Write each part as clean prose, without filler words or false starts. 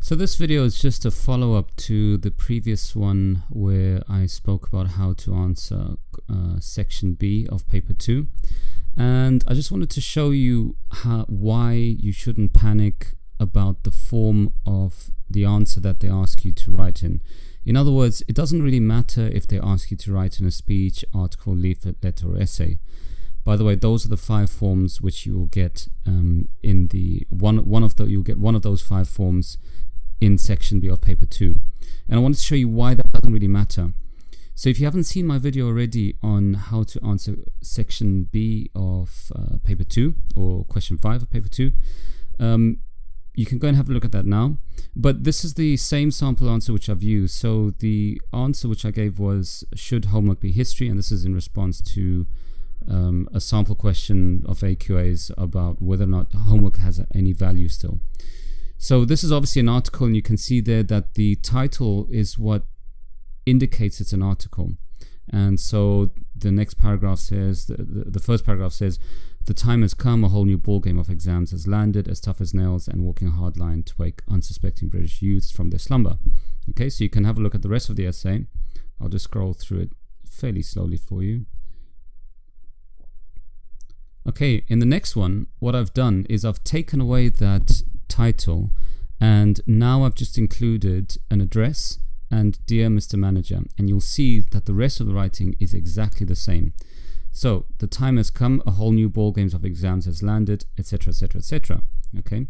So this video is just a follow-up to the previous one where I spoke about how to answer section B of paper 2, and I just wanted to show you why you shouldn't panic about the form of the answer that they ask you to write in. In other words, it doesn't really matter if they ask you to write in a speech, article, leaflet, letter or essay. By the way, those are the 5 forms which you will get in the you'll get one of those 5 forms in section B of paper 2. And I wanted to show you why that doesn't really matter. So if you haven't seen my video already on how to answer section B of paper 2 or question 5 of paper 2, you can go and have a look at that now. But this is the same sample answer which I've used. So the answer which I gave was, should homework be history? And this is in response to a sample question of AQAs about whether or not homework has any value still. So this is obviously an article, and you can see there that the title is what indicates it's an article. And so the next paragraph says, the first paragraph says, the time has come, a whole new ballgame of exams has landed, as tough as nails and walking a hard line to wake unsuspecting British youths from their slumber. Okay, so you can have a look at the rest of the essay. I'll just scroll through it fairly slowly for you. Okay, in the next one, what I've done is I've taken away that title, and now I've just included an address and Dear Mr. Manager, and you'll see that the rest of the writing is exactly the same. So the time has come, a whole new ball games of exams has landed, etc, etc, etc. Okay,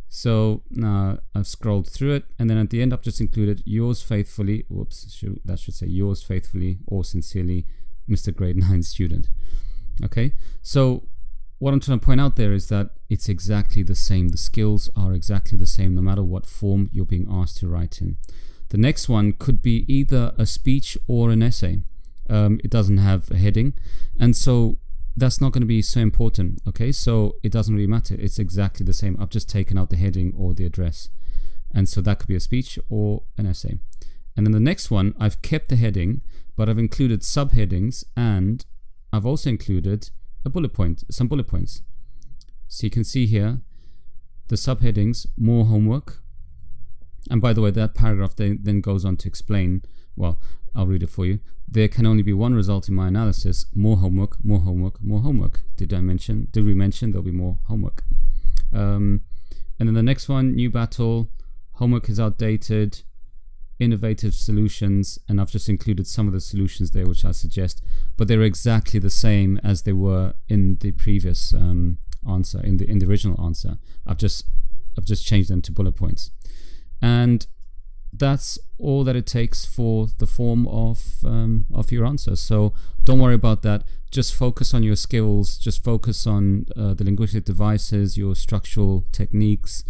so now I've scrolled through it, and then at the end I've just included yours faithfully, that should say yours faithfully or sincerely, Mr. Grade 9 student. Okay, so what I'm trying to point out there is that it's exactly the same. The skills are exactly the same no matter what form you're being asked to write in. The next one could be either a speech or an essay. It doesn't have a heading, and so that's not going to be so important. Okay, so it doesn't really matter. It's exactly the same. I've just taken out the heading or the address, and so that could be a speech or an essay. And then the next one, I've kept the heading, but I've included subheadings, and I've also included some bullet points. So you can see here the subheadings, more homework. And by the way, that paragraph then goes on to explain, well, I'll read it for you. There can only be one result in my analysis, more homework, more homework, more homework. Did we mention there'll be more homework? And then the next one, new battle, homework is outdated, innovative solutions, and I've just included some of the solutions there which I suggest, but they're exactly the same as they were in the previous answer, in the original answer. I've just changed them to bullet points, and that's all that it takes for the form of your answer. So don't worry about that. Just focus on your skills. Just focus on the linguistic devices, your structural techniques,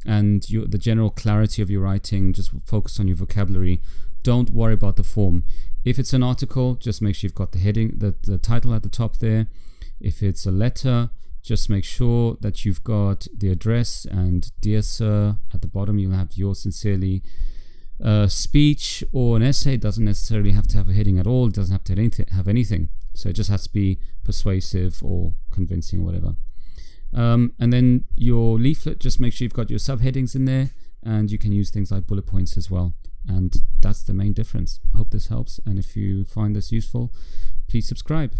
and the general clarity of your writing. Just focus on your vocabulary. Don't worry about the form. If it's an article, just make sure you've got the heading, the title at the top there. If it's a letter, just make sure that you've got the address and Dear Sir at the bottom. You'll have yours sincerely. Speech or an essay doesn't necessarily have to have a heading at all. It doesn't have to have anything. So it just has to be persuasive or convincing or whatever. And then your leaflet, just make sure you've got your subheadings in there, and you can use things like bullet points as well. And that's the main difference. I hope this helps, and if you find this useful, please subscribe.